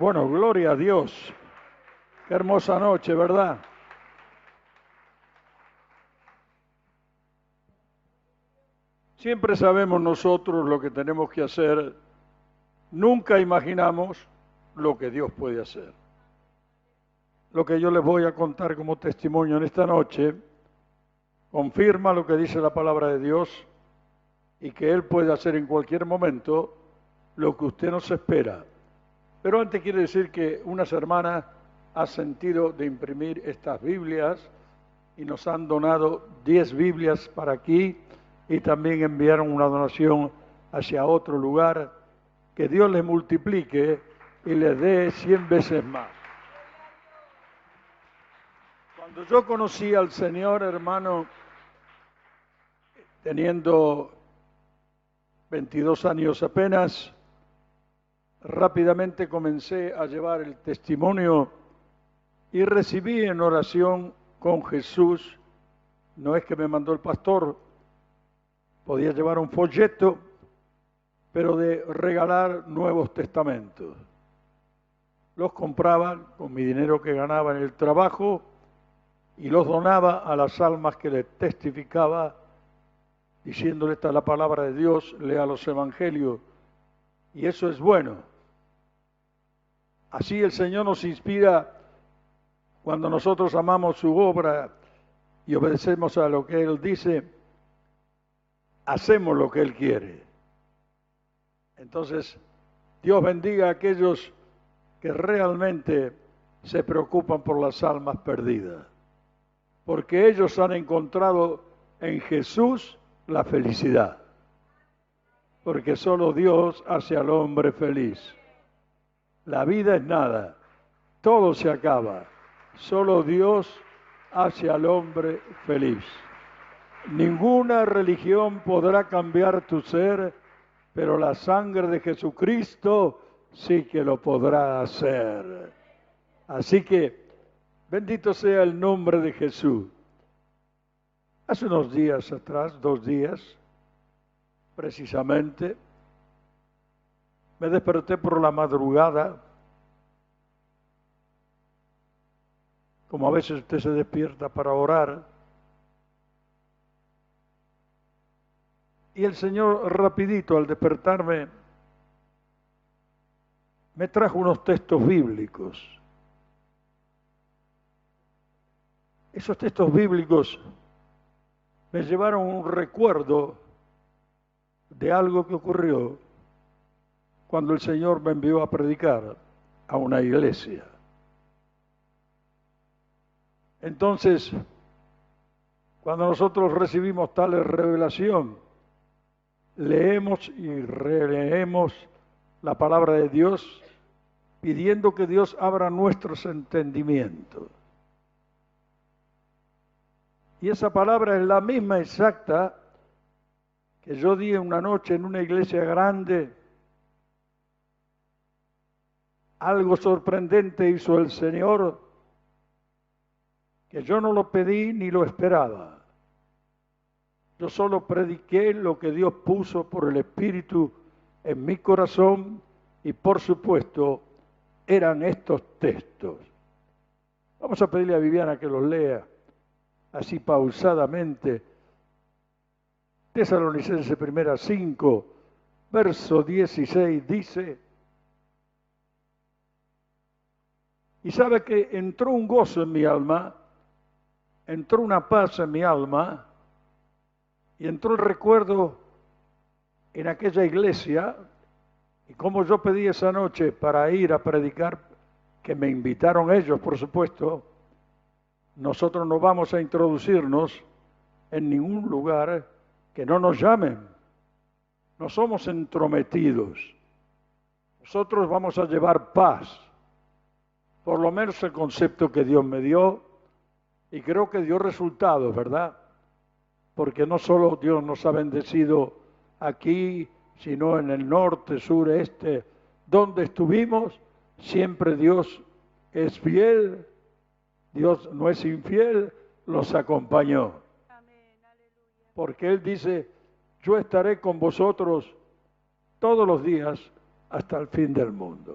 Bueno, gloria a Dios. Qué hermosa noche, ¿verdad? Siempre sabemos nosotros lo que tenemos que hacer. Nunca imaginamos lo que Dios puede hacer. Lo que yo les voy a contar como testimonio en esta noche confirma lo que dice la palabra de Dios y que Él puede hacer en cualquier momento lo que usted no se espera. Pero antes quiere decir que unas hermanas han sentido de imprimir estas Biblias y nos han donado 10 Biblias para aquí y también enviaron una donación hacia otro lugar. Que Dios les multiplique y les dé 100 veces más. Cuando yo conocí al Señor, hermano, teniendo 22 años apenas, rápidamente comencé a llevar el testimonio y recibí en oración con Jesús. No es que me mandó el pastor, podía llevar un folleto, pero de regalar Nuevos Testamentos. Los compraba con mi dinero que ganaba en el trabajo y los donaba a las almas que les testificaba, diciéndole: esta es la palabra de Dios, lea los evangelios. Y eso es bueno. Así el Señor nos inspira cuando nosotros amamos su obra y obedecemos a lo que Él dice, hacemos lo que Él quiere. Entonces, Dios bendiga a aquellos que realmente se preocupan por las almas perdidas, porque ellos han encontrado en Jesús la felicidad, porque solo Dios hace al hombre feliz. La vida es nada, todo se acaba, solo Dios hace al hombre feliz. Ninguna religión podrá cambiar tu ser, pero la sangre de Jesucristo sí que lo podrá hacer. Así que, bendito sea el nombre de Jesús. Hace unos días atrás, 2 días, precisamente, me desperté por la madrugada, como a veces usted se despierta para orar, y el Señor rapidito al despertarme me trajo unos textos bíblicos. Esos textos bíblicos me llevaron un recuerdo de algo que ocurrió cuando el Señor me envió a predicar a una iglesia. Entonces, cuando nosotros recibimos tal revelación, leemos y releemos la palabra de Dios, pidiendo que Dios abra nuestros entendimientos. Y esa palabra es la misma exacta que yo di una noche en una iglesia grande. Algo sorprendente hizo el Señor, que yo no lo pedí ni lo esperaba. Yo solo prediqué lo que Dios puso por el Espíritu en mi corazón y, por supuesto, eran estos textos. Vamos a pedirle a Viviana que los lea así pausadamente. Tesalonicenses 1:5, verso 16 dice: y sabe que entró un gozo en mi alma, entró una paz en mi alma, y entró el recuerdo en aquella iglesia, y como yo pedí esa noche para ir a predicar, que me invitaron ellos, por supuesto. Nosotros no vamos a introducirnos en ningún lugar que no nos llamen. No somos entrometidos. Nosotros vamos a llevar paz. Por lo menos el concepto que Dios me dio, y creo que dio resultados, ¿verdad? Porque no solo Dios nos ha bendecido aquí, sino en el norte, sur, este, donde estuvimos, siempre Dios es fiel, Dios no es infiel, los acompañó. Porque Él dice: yo estaré con vosotros todos los días hasta el fin del mundo.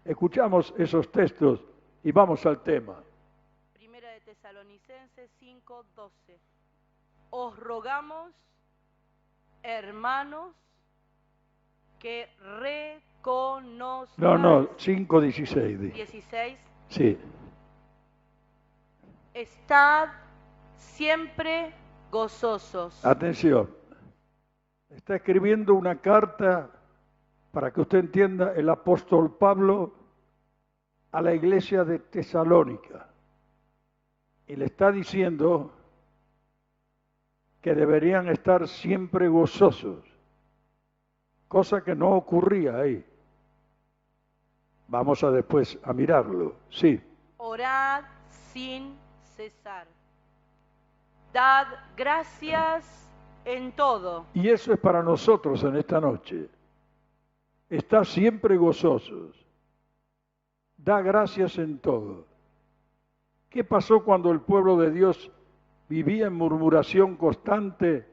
Escuchamos esos textos y vamos al tema. Primera de Tesalonicenses 5:12. Os rogamos, hermanos, que reconozcáis. No, 5:16. 16. Sí. Estad siempre gozosos. Atención. Está escribiendo una carta, para que usted entienda, el apóstol Pablo a la iglesia de Tesalónica. Y le está diciendo que deberían estar siempre gozosos, cosa que no ocurría ahí. Vamos a después a mirarlo, sí. Orad sin cesar. Dad gracias en todo. Y eso es para nosotros en esta noche. Está siempre gozosos. Da gracias en todo. ¿Qué pasó cuando el pueblo de Dios vivía en murmuración constante?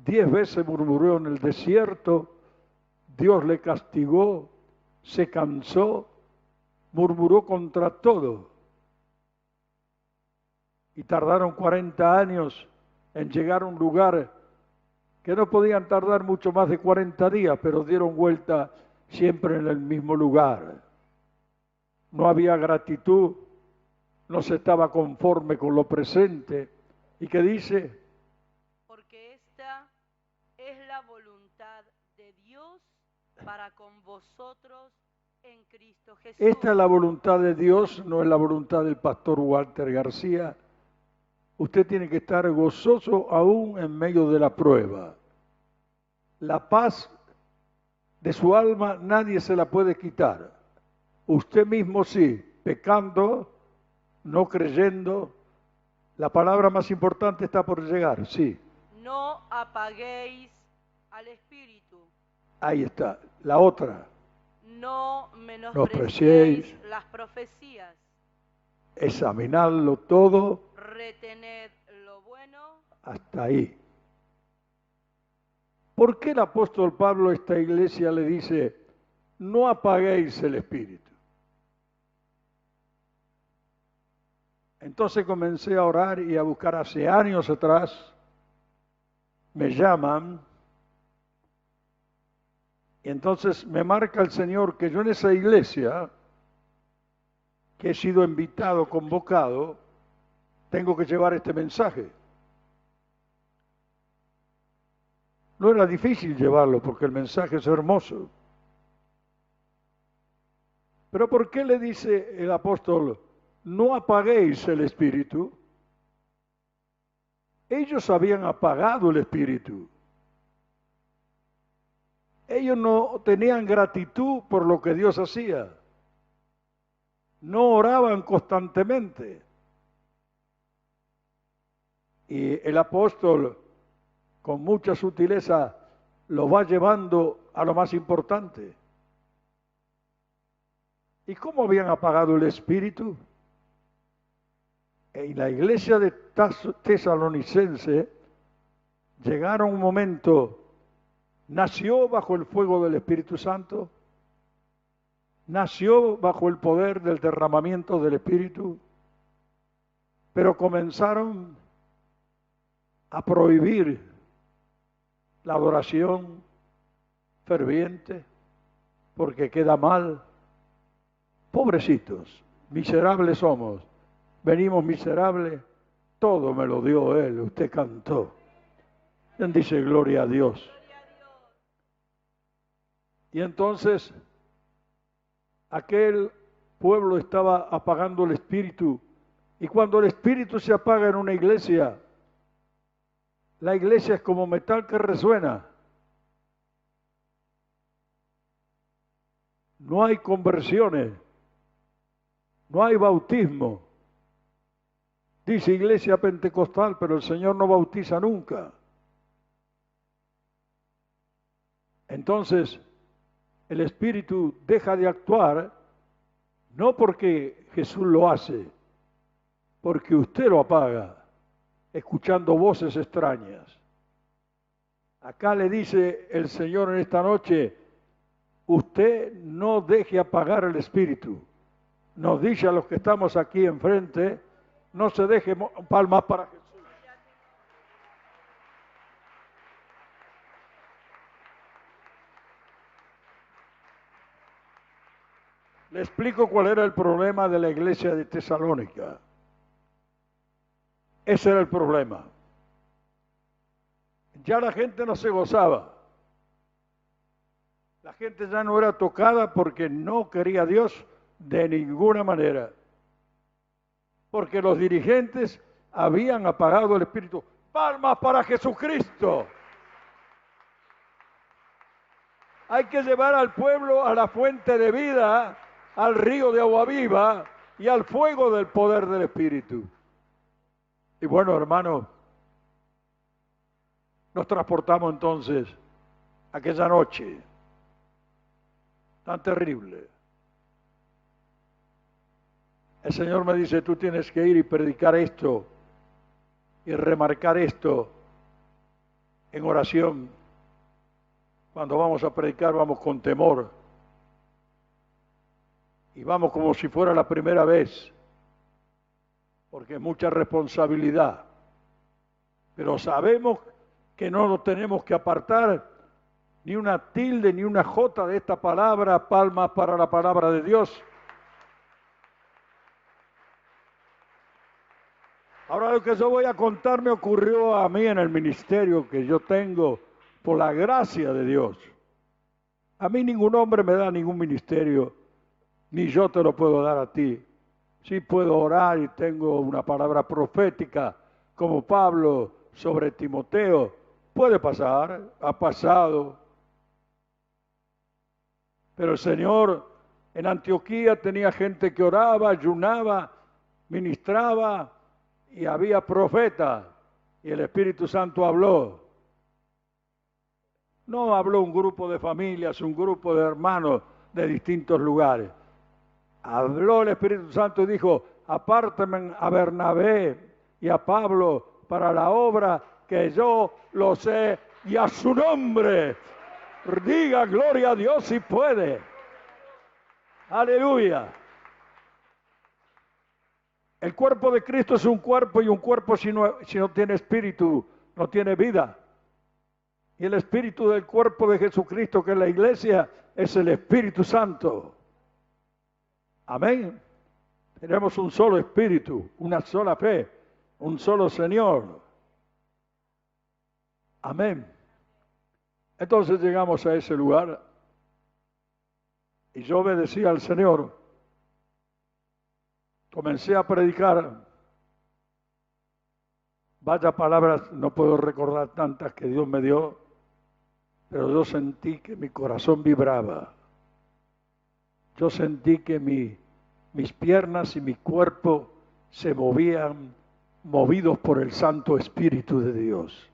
10 veces murmuró en el desierto, Dios le castigó, se cansó, murmuró contra todo. Y tardaron 40 años en llegar a un lugar que no podían tardar mucho más de 40 días, pero dieron vuelta siempre en el mismo lugar. No había gratitud, no se estaba conforme con lo presente. ¿Y qué dice? Porque esta es la voluntad de Dios para con vosotros en Cristo Jesús. Esta es la voluntad de Dios, no es la voluntad del pastor Walter García. Usted tiene que estar gozoso aún en medio de la prueba. La paz de su alma nadie se la puede quitar. Usted mismo sí, pecando, no creyendo. La palabra más importante está por llegar, sí. No apaguéis al Espíritu. Ahí está. La otra. No Menospreciéis menospreciéis las profecías. Examinarlo todo. Retened lo bueno. Hasta ahí. ¿Por qué el apóstol Pablo a esta iglesia le dice, no apaguéis el Espíritu? Entonces comencé a orar y a buscar hace años atrás. Me llaman. Y entonces me marca el Señor que yo en esa iglesia, que he sido invitado, convocado, tengo que llevar este mensaje. No era difícil llevarlo porque el mensaje es hermoso. Pero ¿por qué le dice el apóstol, no apaguéis el Espíritu? Ellos habían apagado el Espíritu. Ellos no tenían gratitud por lo que Dios hacía. No oraban constantemente. Y el apóstol, con mucha sutileza, lo va llevando a lo más importante. ¿Y cómo habían apagado el Espíritu? En la iglesia de Tesalonicense llegaron un momento, nació bajo el fuego del Espíritu Santo, nació bajo el poder del derramamiento del Espíritu, pero comenzaron a prohibir la adoración ferviente porque queda mal. Pobrecitos, miserables somos, venimos miserables, todo me lo dio Él, usted cantó. ¿Quién dice gloria a Dios? Y entonces aquel pueblo estaba apagando el espíritu, y cuando el espíritu se apaga en una iglesia, la iglesia es como metal que resuena. No hay conversiones, no hay bautismo. Dice iglesia pentecostal, pero el Señor no bautiza nunca. Entonces, el Espíritu deja de actuar, no porque Jesús lo hace, porque usted lo apaga, escuchando voces extrañas. Acá le dice el Señor en esta noche, usted no deje apagar el espíritu. Nos dice a los que estamos aquí enfrente, no se deje palmas para Jesús. Le explico cuál era el problema de la iglesia de Tesalónica. Ese era el problema. Ya la gente no se gozaba. La gente ya no era tocada porque no quería a Dios de ninguna manera. Porque los dirigentes habían apagado el espíritu. ¡Palmas para Jesucristo! Hay que llevar al pueblo a la fuente de vida, al río de agua viva y al fuego del poder del Espíritu. Y bueno, hermanos, nos transportamos entonces aquella noche tan terrible. El Señor me dice, tú tienes que ir y predicar esto y remarcar esto en oración. Cuando vamos a predicar, vamos con temor. Y vamos como si fuera la primera vez, porque es mucha responsabilidad. Pero sabemos que no nos tenemos que apartar ni una tilde ni una jota de esta palabra, palmas para la palabra de Dios. Ahora lo que yo voy a contar me ocurrió a mí en el ministerio que yo tengo por la gracia de Dios. A mí ningún hombre me da ningún ministerio, ni yo te lo puedo dar a ti. Sí puedo orar y tengo una palabra profética como Pablo sobre Timoteo. Puede pasar, ha pasado. Pero el Señor en Antioquía tenía gente que oraba, ayunaba, ministraba y había profeta. Y el Espíritu Santo habló. No habló un grupo de familias, un grupo de hermanos de distintos lugares. Habló el Espíritu Santo y dijo, apártenme a Bernabé y a Pablo para la obra que yo lo sé y a su nombre. Diga gloria a Dios si puede. Aleluya. El cuerpo de Cristo es un cuerpo y un cuerpo si no tiene espíritu, no tiene vida. Y el espíritu del cuerpo de Jesucristo, que es la iglesia, es el Espíritu Santo. Amén. Tenemos un solo espíritu, una sola fe, un solo Señor. Amén. Entonces llegamos a ese lugar y yo obedecí al Señor. Comencé a predicar. Vaya palabras, no puedo recordar tantas que Dios me dio, pero yo sentí que mi corazón vibraba. Yo sentí que mis piernas y mi cuerpo se movían, movidos por el Santo Espíritu de Dios.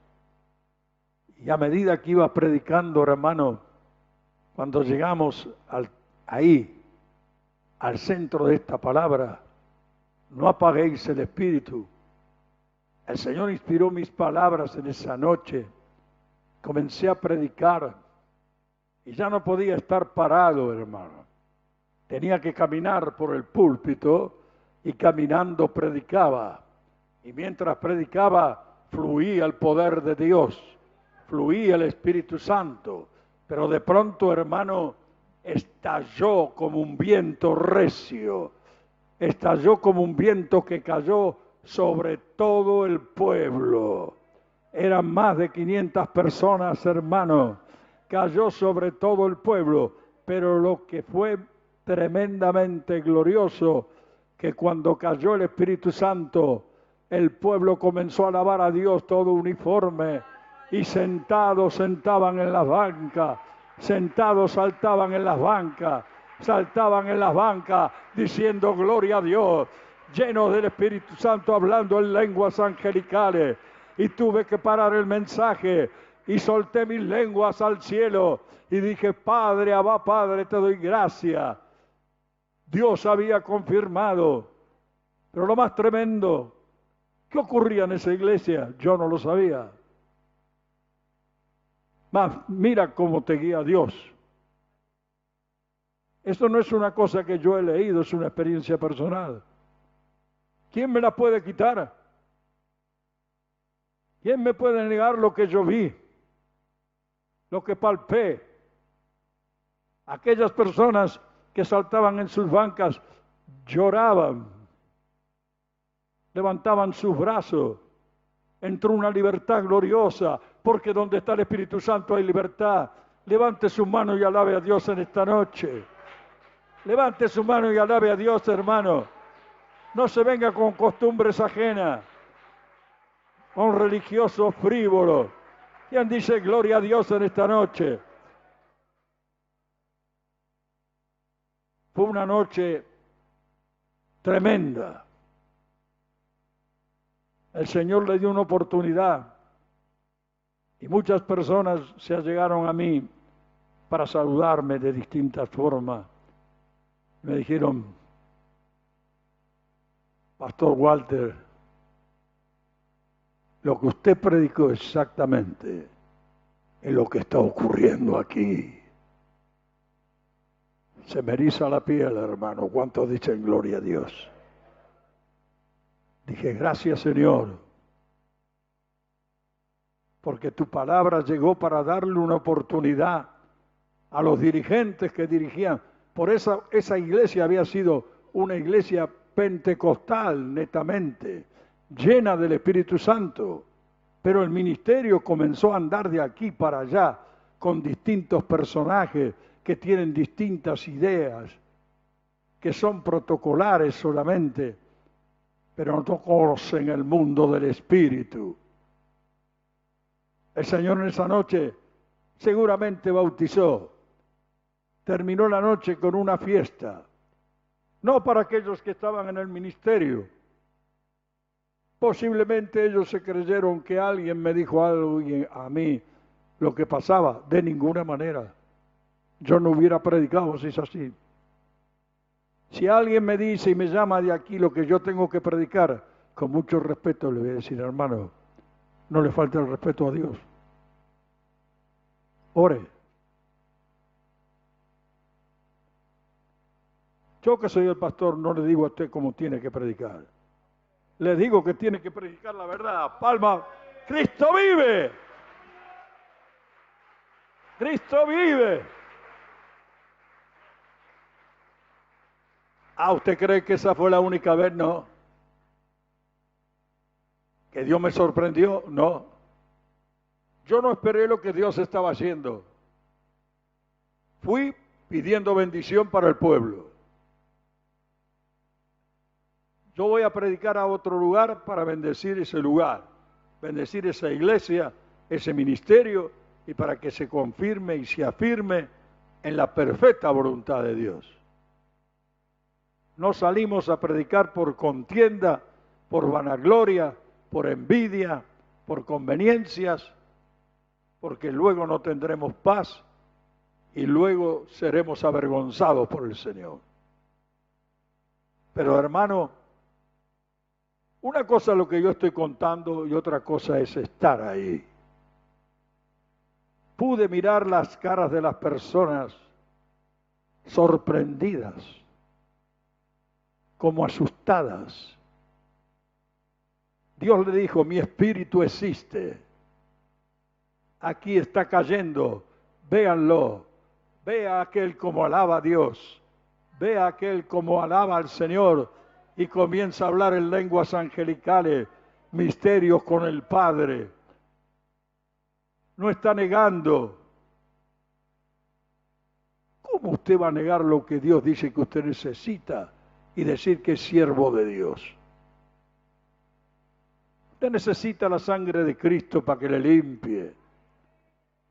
Y a medida que iba predicando, hermano, cuando llegamos ahí, al centro de esta palabra, no apaguéis el Espíritu. El Señor inspiró mis palabras en esa noche. Comencé a predicar y ya no podía estar parado, hermano. Tenía que caminar por el púlpito y caminando predicaba. Y mientras predicaba, fluía el poder de Dios, fluía el Espíritu Santo. Pero de pronto, hermano, estalló como un viento recio, estalló como un viento que cayó sobre todo el pueblo. Eran más de 500 personas, hermano. Cayó sobre todo el pueblo, pero lo que fue tremendamente glorioso, que cuando cayó el Espíritu Santo, el pueblo comenzó a alabar a Dios todo uniforme, y sentados sentaban en las bancas, sentados saltaban en las bancas, saltaban en las bancas diciendo gloria a Dios, llenos del Espíritu Santo, hablando en lenguas angelicales. Y tuve que parar el mensaje y solté mis lenguas al cielo y dije, Padre, Abba Padre, te doy gracias. Dios había confirmado. Pero lo más tremendo, ¿qué ocurría en esa iglesia? Yo no lo sabía. Mas mira cómo te guía Dios. Esto no es una cosa que yo he leído, es una experiencia personal. ¿Quién me la puede quitar? ¿Quién me puede negar lo que yo vi? Lo que palpé. Aquellas personas que saltaban en sus bancas lloraban, levantaban sus brazos. Entró una libertad gloriosa, porque donde está el Espíritu Santo hay libertad. Levante su mano y alabe a Dios en esta noche. Levante su mano y alabe a Dios, hermano. No se venga con costumbres ajenas, con religiosos frívolos. ¿Quién dice gloria a Dios en esta noche? Fue una noche tremenda. El Señor le dio una oportunidad y muchas personas se allegaron a mí para saludarme de distintas formas. Me dijeron, Pastor Walter, lo que usted predicó exactamente es lo que está ocurriendo aquí. Se me eriza la piel, hermano. ¿Cuántos dicen gloria a Dios? Dije, gracias, Señor, porque tu palabra llegó para darle una oportunidad a los dirigentes que dirigían. Por esa iglesia había sido una iglesia pentecostal, netamente, llena del Espíritu Santo. Pero el ministerio comenzó a andar de aquí para allá con distintos personajes que tienen distintas ideas, que son protocolares solamente, pero no conocen el mundo del Espíritu. El Señor en esa noche seguramente bautizó. Terminó la noche con una fiesta, no para aquellos que estaban en el ministerio. Posiblemente ellos se creyeron que alguien me dijo algo y a mí lo que pasaba, de ninguna manera. Yo no hubiera predicado si es así. Si alguien me dice y me llama de aquí lo que yo tengo que predicar, con mucho respeto le voy a decir, hermano, no le falte el respeto a Dios. Ore. Yo que soy el pastor no le digo a usted cómo tiene que predicar. Le digo que tiene que predicar la verdad. Palma, Cristo vive. Cristo vive. Ah, ¿usted cree que esa fue la única vez? No. ¿Que Dios me sorprendió? No. Yo no esperé lo que Dios estaba haciendo. Fui pidiendo bendición para el pueblo. Yo voy a predicar a otro lugar para bendecir ese lugar, bendecir esa iglesia, ese ministerio, y para que se confirme y se afirme en la perfecta voluntad de Dios. No salimos a predicar por contienda, por vanagloria, por envidia, por conveniencias, porque luego no tendremos paz y luego seremos avergonzados por el Señor. Pero hermano, una cosa es lo que yo estoy contando y otra cosa es estar ahí. Pude mirar las caras de las personas sorprendidas, como asustadas. Dios le dijo, mi espíritu existe. Aquí está cayendo, véanlo. Vea a aquel como alaba a Dios. Vea a aquel como alaba al Señor. Y comienza a hablar en lenguas angelicales, misterios con el Padre. No está negando. ¿Cómo usted va a negar lo que Dios dice que usted necesita y decir que es siervo de Dios? Usted necesita la sangre de Cristo para que le limpie.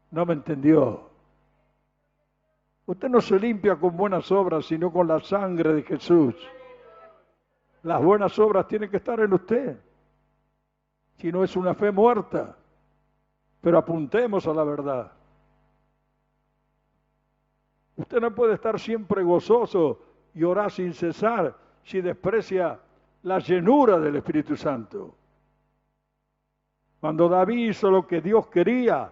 ¿No me entendió? Usted no se limpia con buenas obras, sino con la sangre de Jesús. Las buenas obras tienen que estar en usted. Si no es una fe muerta. Pero apuntemos a la verdad. Usted no puede estar siempre gozoso y orar sin cesar si desprecia la llenura del Espíritu Santo. Cuando David hizo lo que Dios quería,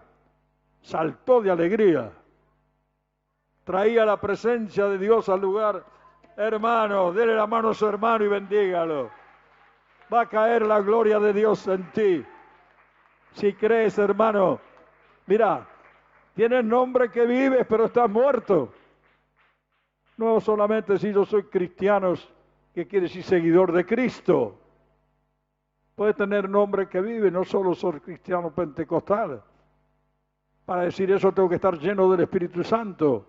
saltó de alegría. traía la presencia de Dios al lugar. Hermano, dele la mano a su hermano y bendígalo. Va a caer la gloria de Dios en ti. Si crees, hermano, mira, tienes nombre que vives, pero estás muerto. No solamente si yo soy cristiano, que quiere decir seguidor de Cristo. Puede tener nombre que vive, no solo soy cristiano pentecostal. Para decir eso tengo que estar lleno del Espíritu Santo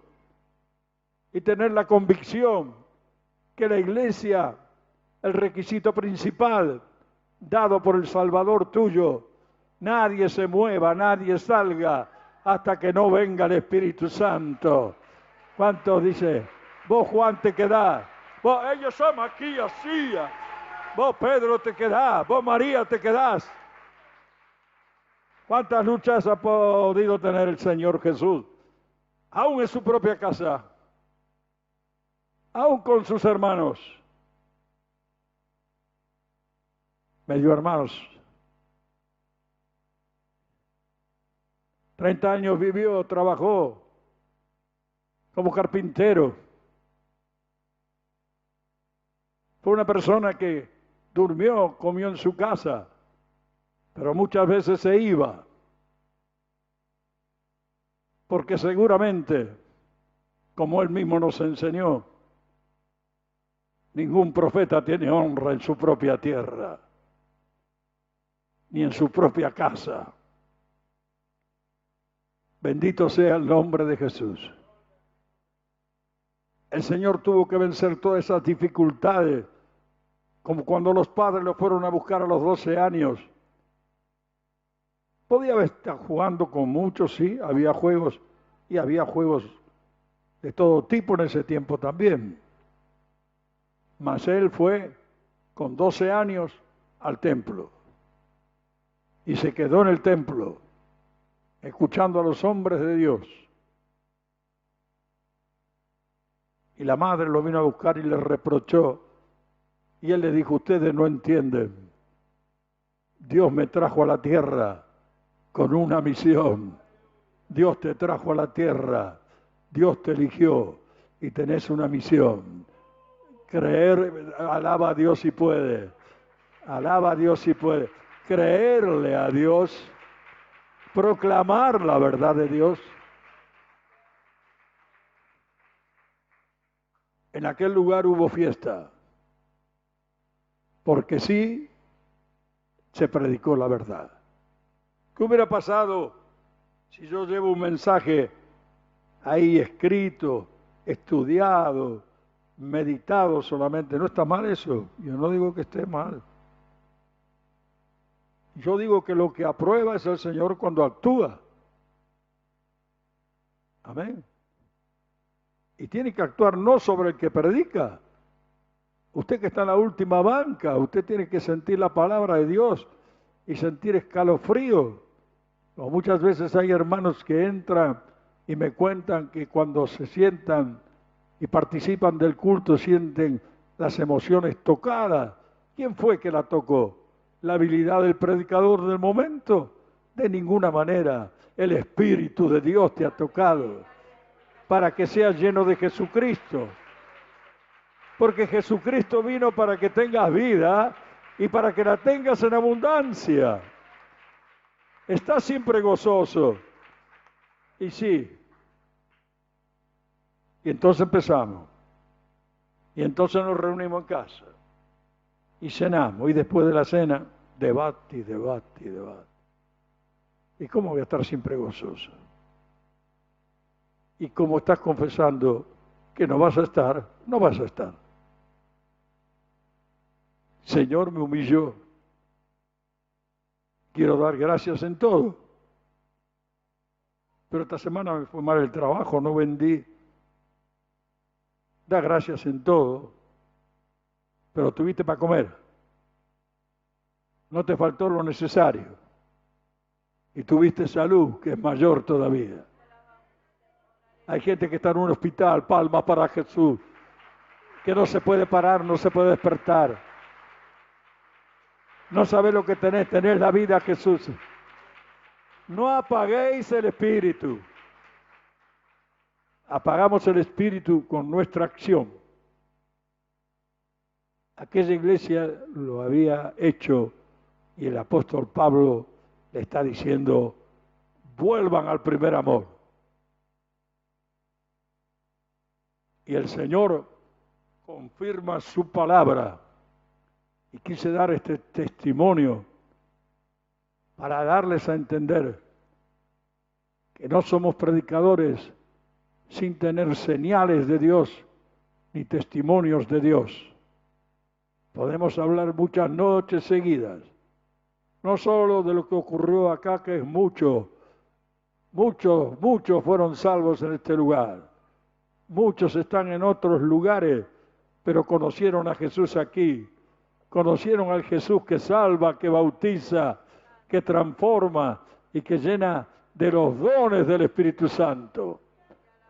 y tener la convicción que la iglesia, el requisito principal dado por el Salvador tuyo, nadie se mueva, nadie salga hasta que no venga el Espíritu Santo. ¿Cuántos dice? Vos, Juan, te quedás. Vos, ellos somos aquí así. Vos, Pedro, te quedás. Vos, María, te quedás. ¿Cuántas luchas ha podido tener el Señor Jesús? Aún en su propia casa. Aún con sus hermanos. Medio hermanos. 30 años vivió, trabajó como carpintero. Fue una persona que durmió, comió en su casa, pero muchas veces se iba. Porque seguramente, como él mismo nos enseñó, ningún profeta tiene honra en su propia tierra, ni en su propia casa. Bendito sea el nombre de Jesús. El Señor tuvo que vencer todas esas dificultades, como cuando los padres lo fueron a buscar a los 12 años. Podía estar jugando con muchos, sí, había juegos, y había juegos de todo tipo en ese tiempo también. Mas él fue con 12 años al templo, y se quedó en el templo, escuchando a los hombres de Dios. Y la madre lo vino a buscar y le reprochó. Y él le dijo, ustedes no entienden. Dios me trajo a la tierra con una misión. Dios te trajo a la tierra. Dios te eligió y tenés una misión. Creer, alaba a Dios si puede. Alaba a Dios si puede. Creerle a Dios. Proclamar la verdad de Dios. En aquel lugar hubo fiesta, porque sí se predicó la verdad. ¿Qué hubiera pasado si yo llevo un mensaje ahí escrito, estudiado, meditado solamente? ¿No está mal eso? Yo no digo que esté mal. Yo digo que lo que aprueba es el Señor cuando actúa. Amén. Y tiene que actuar no sobre el que predica. Usted que está en la última banca, usted tiene que sentir la palabra de Dios y sentir escalofrío. O muchas veces hay hermanos que entran y me cuentan que cuando se sientan y participan del culto sienten las emociones tocadas. ¿Quién fue que la tocó? ¿La habilidad del predicador del momento? De ninguna manera. El Espíritu de Dios te ha tocado para que seas lleno de Jesucristo. Porque Jesucristo vino para que tengas vida y para que la tengas en abundancia. Estás siempre gozoso. Y sí. Y entonces empezamos. Y entonces nos reunimos en casa. Y cenamos. Y después de la cena, debate y debate y debate. ¿Y cómo voy a estar siempre gozoso? Y como estás confesando que no vas a estar, no vas a estar. Señor, me humilló. Quiero dar gracias en todo. Pero esta semana me fue mal el trabajo, no vendí. Da gracias en todo. Pero tuviste para comer. No te faltó lo necesario. Y tuviste salud, que es mayor todavía. Hay gente que está en un hospital, palmas para Jesús, que no se puede parar, no se puede despertar. No sabés lo que tenés la vida, Jesús. No apaguéis el espíritu. apagamos el espíritu con nuestra acción. Aquella iglesia lo había hecho y el apóstol Pablo le está diciendo, vuelvan al primer amor. Y el Señor confirma su palabra. Y quise dar este testimonio para darles a entender que no somos predicadores sin tener señales de Dios ni testimonios de Dios. Podemos hablar muchas noches seguidas, no solo de lo que ocurrió acá, que es muchos fueron salvos en este lugar. Muchos están en otros lugares, pero conocieron a Jesús aquí. Conocieron al Jesús que salva, que bautiza, que transforma y que llena de los dones del Espíritu Santo.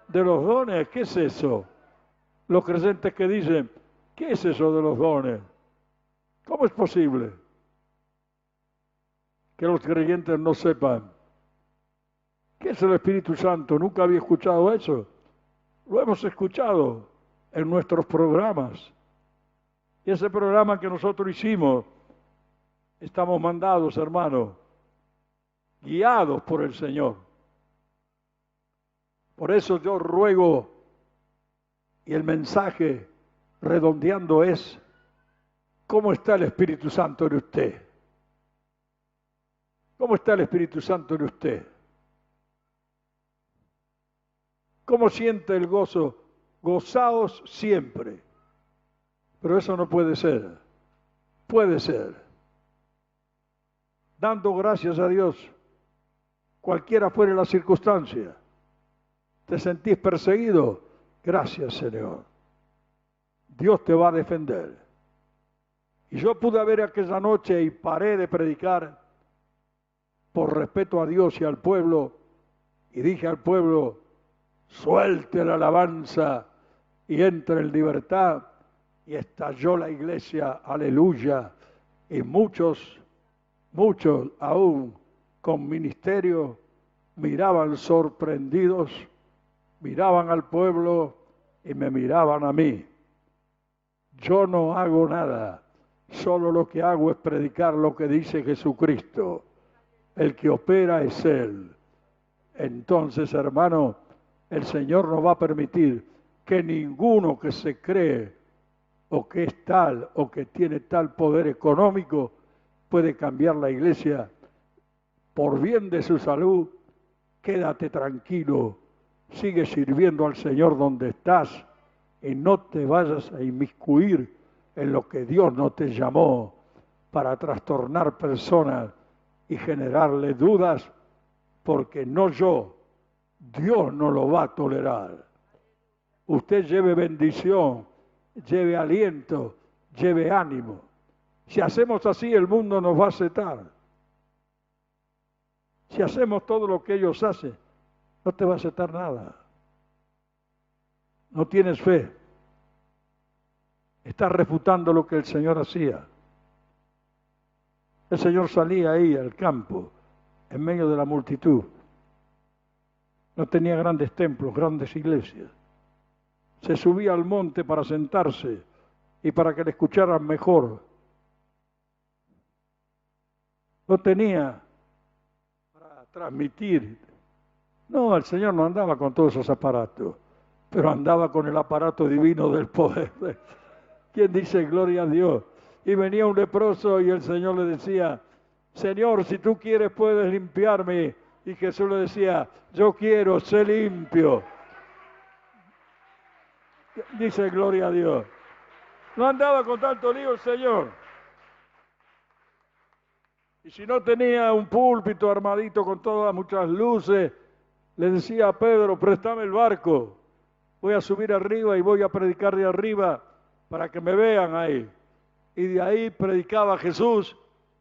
De los dones, ¿qué es eso? Los creyentes que dicen, ¿qué es eso de los dones? ¿Cómo es posible que los creyentes no sepan qué es el Espíritu Santo? Nunca había escuchado eso. Lo hemos escuchado en nuestros programas. Y ese programa que nosotros hicimos, estamos mandados, hermanos, guiados por el Señor. Por eso yo ruego, y el mensaje redondeando es, ¿cómo está el Espíritu Santo en usted? ¿Cómo está el Espíritu Santo en usted? ¿Cómo siente el gozo? Gozaos siempre. Pero eso no puede ser. Puede ser. Dando gracias a Dios, cualquiera fuere la circunstancia. ¿Te sentís perseguido? Gracias, Señor. Dios te va a defender. Y yo pude ver aquella noche y paré de predicar por respeto a Dios y al pueblo, y dije al pueblo, suelte la alabanza y entre en libertad. Y estalló la iglesia, aleluya, y muchos aún con ministerio miraban sorprendidos, miraban al pueblo y me miraban a mí. Yo no hago nada, solo lo que hago es predicar lo que dice Jesucristo. El que opera es Él. Entonces, hermano, el Señor no va a permitir que ninguno que se cree o que es tal, o que tiene tal poder económico, puede cambiar la iglesia por bien de su salud. Quédate tranquilo, sigue sirviendo al Señor donde estás y no te vayas a inmiscuir en lo que Dios no te llamó para trastornar personas y generarle dudas, porque no yo, Dios no lo va a tolerar. Usted lleve bendición, lleve aliento, lleve ánimo. Si hacemos así, el mundo nos va a aceptar. Si hacemos todo lo que ellos hacen, no te va a aceptar nada. No tienes fe. Estás refutando lo que el Señor hacía. El Señor salía ahí al campo, en medio de la multitud. No tenía grandes templos, grandes iglesias. Se subía al monte para sentarse y para que le escucharan mejor. No tenía para transmitir. No, el Señor no andaba con todos esos aparatos, pero andaba con el aparato divino del poder. ¿Quién dice gloria a Dios? Y venía un leproso y el Señor le decía, Señor, si tú quieres puedes limpiarme. Y Jesús le decía, yo quiero, sé limpio. Dice gloria a Dios. No andaba con tanto lío el Señor. Y si no tenía un púlpito armadito con todas muchas luces, le decía a Pedro, préstame el barco. Voy a subir arriba y voy a predicar de arriba para que me vean ahí. Y de ahí predicaba Jesús.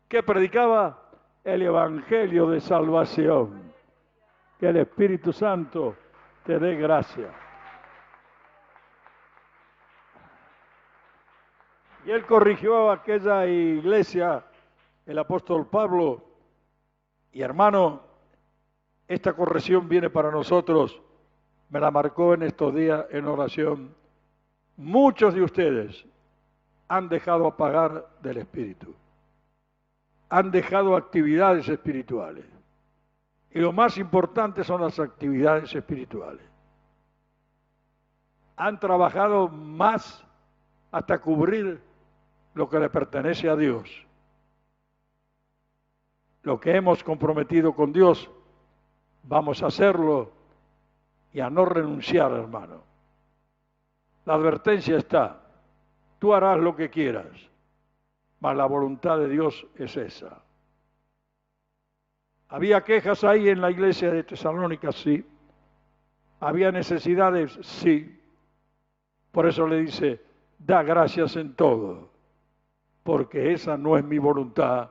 ¿Qué predicaba? El Evangelio de salvación. Que el Espíritu Santo te dé gracia. Y él corrigió a aquella iglesia, el apóstol Pablo. Y hermano, esta corrección viene para nosotros me la marcó en estos días en oración. Muchos de ustedes han dejado apagar del Espíritu. Han dejado actividades espirituales. Y lo más importante son las actividades espirituales. Han trabajado más hasta cubrir lo que le pertenece a Dios. Lo que hemos comprometido con Dios, vamos a hacerlo y a no renunciar, hermano. La advertencia está, tú harás lo que quieras, mas la voluntad de Dios es esa. ¿Había quejas ahí en la iglesia de Tesalónica? Sí. ¿Había necesidades? Sí. Por eso le dice, da gracias en todo, porque esa no es mi voluntad,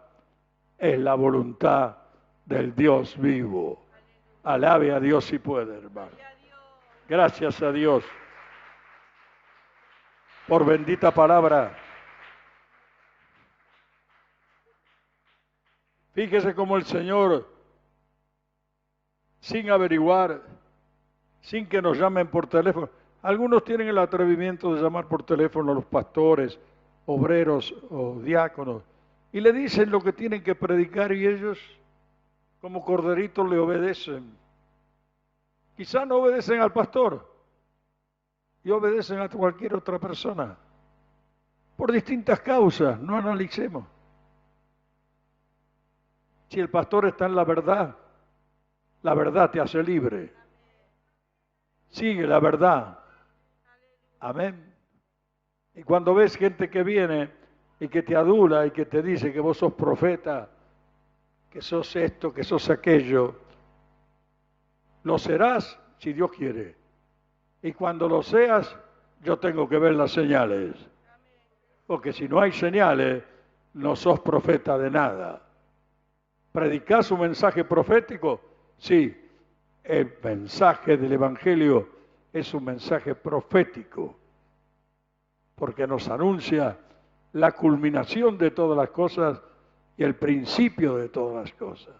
es la voluntad del Dios vivo. Alabe a Dios si puede, hermano. Gracias a Dios por bendita palabra. Fíjese cómo el Señor, sin averiguar, sin que nos llamen por teléfono, algunos tienen el atrevimiento de llamar por teléfono a los pastores, obreros o diáconos, y le dicen lo que tienen que predicar y ellos, como corderitos, le obedecen. Quizá no obedecen al pastor y obedecen a cualquier otra persona, por distintas causas, no analicemos. Si el pastor está en la verdad te hace libre. Sigue la verdad. Amén. Y cuando ves gente que viene y que te adula y que te dice que vos sos profeta, que sos esto, que sos aquello, lo serás si Dios quiere. Y cuando lo seas, yo tengo que ver las señales. Porque si no hay señales, no sos profeta de nada. ¿Predicás un mensaje profético? Sí, el mensaje del Evangelio es un mensaje profético, porque nos anuncia la culminación de todas las cosas y el principio de todas las cosas.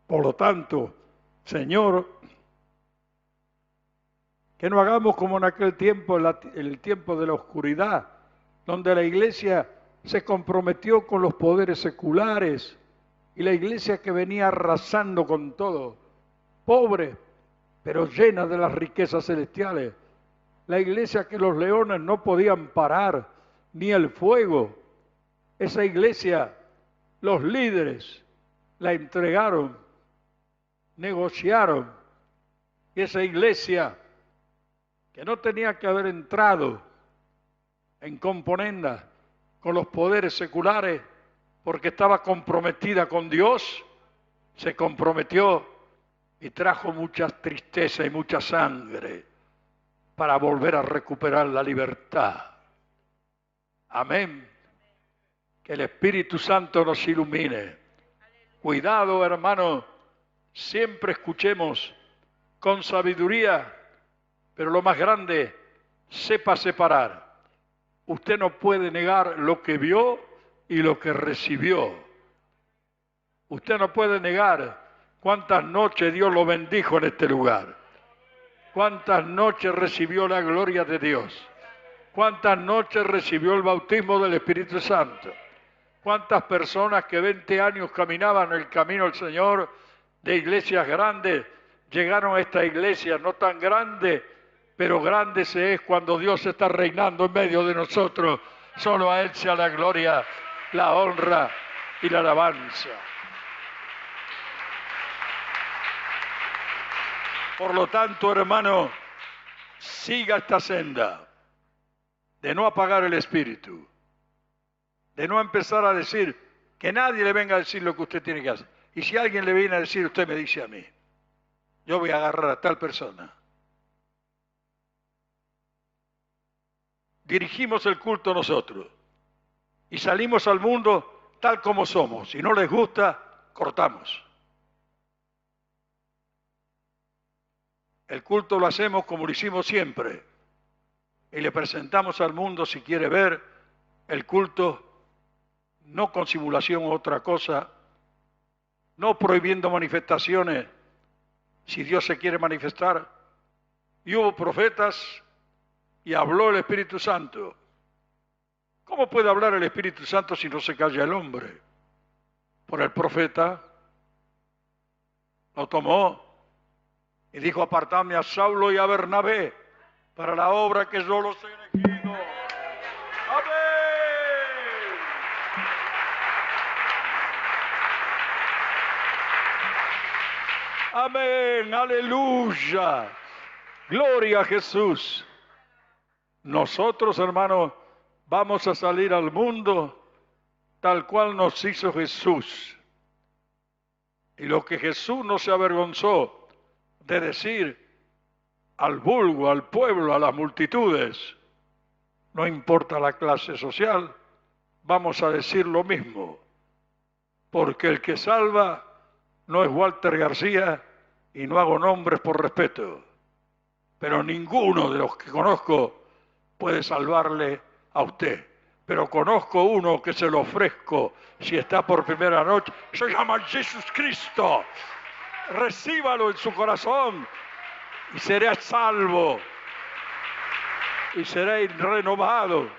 Por lo tanto, Señor, que no hagamos como en aquel tiempo, el tiempo de la oscuridad, donde la iglesia se comprometió con los poderes seculares y la iglesia que venía arrasando con todo, pobre, pero llena de las riquezas celestiales. La iglesia que los leones no podían parar, ni el fuego. Esa iglesia, los líderes la entregaron, negociaron. Y esa iglesia que no tenía que haber entrado en componenda con los poderes seculares porque estaba comprometida con Dios, se comprometió y trajo mucha tristeza y mucha sangre para volver a recuperar la libertad. Amén. Que el Espíritu Santo nos ilumine. Cuidado, hermano, siempre escuchemos con sabiduría, pero lo más grande, sepa separar. Usted no puede negar lo que vio y lo que recibió. Usted no puede negar cuántas noches Dios lo bendijo en este lugar. Cuántas noches recibió la gloria de Dios. Cuántas noches recibió el bautismo del Espíritu Santo. Cuántas personas que 20 años caminaban el camino del Señor de iglesias grandes, llegaron a esta iglesia no tan grande, pero grande se es cuando Dios está reinando en medio de nosotros. Solo a Él sea la gloria, la honra y la alabanza. Por lo tanto, hermano, siga esta senda de no apagar el espíritu, de no empezar a decir que nadie le venga a decir lo que usted tiene que hacer. Y si alguien le viene a decir, usted me dice a mí, yo voy a agarrar a tal persona. Dirigimos el culto nosotros y salimos al mundo tal como somos. Si no les gusta, cortamos. El culto lo hacemos como lo hicimos siempre y le presentamos al mundo, si quiere ver, el culto no con simulación u otra cosa, no prohibiendo manifestaciones, si Dios se quiere manifestar, y hubo profetas y habló el Espíritu Santo. ¿Cómo puede hablar el Espíritu Santo si no se calla el hombre? Por el profeta lo tomó y dijo: apartadme a Saulo y a Bernabé para la obra que yo los he elegido. ¡Amén! Amén, aleluya. Gloria a Jesús. Nosotros, hermanos, vamos a salir al mundo tal cual nos hizo Jesús. Y lo que Jesús no se avergonzó de decir al vulgo, al pueblo, a las multitudes, no importa la clase social, vamos a decir lo mismo. Porque el que salva no es Walter García, y no hago nombres por respeto, pero ninguno de los que conozco puede salvarle a usted. Pero conozco uno que se lo ofrezco si está por primera noche. Se llama Jesús Cristo. Recíbalo en su corazón y será salvo. Y seréis renovado,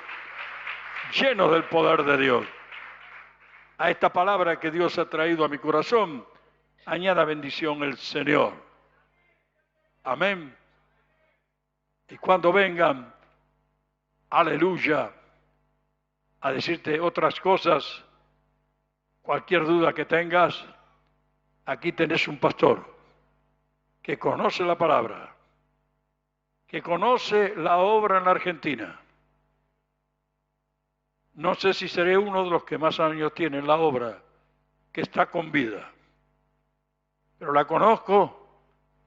lleno del poder de Dios. A esta palabra que Dios ha traído a mi corazón, añada bendición el Señor. Amén. Y cuando vengan, aleluya, a decirte otras cosas, cualquier duda que tengas, aquí tenés un pastor que conoce la palabra, que conoce la obra en la Argentina. No sé si seré uno de los que más años tiene en la obra, que está con vida, pero la conozco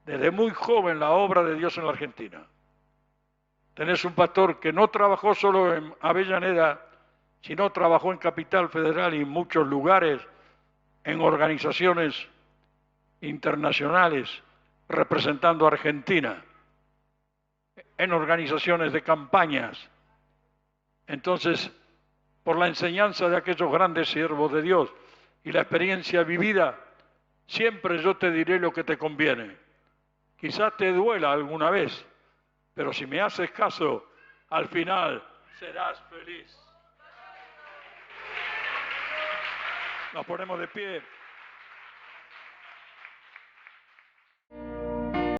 desde muy joven, la obra de Dios en la Argentina. Tenés un pastor que no trabajó solo en Avellaneda, sino trabajó en Capital Federal y en muchos lugares, en organizaciones internacionales, representando a Argentina, en organizaciones de campañas. Entonces, por la enseñanza de aquellos grandes siervos de Dios y la experiencia vivida, siempre yo te diré lo que te conviene. Quizás te duela alguna vez, pero si me haces caso, al final serás feliz. Nos ponemos de pie.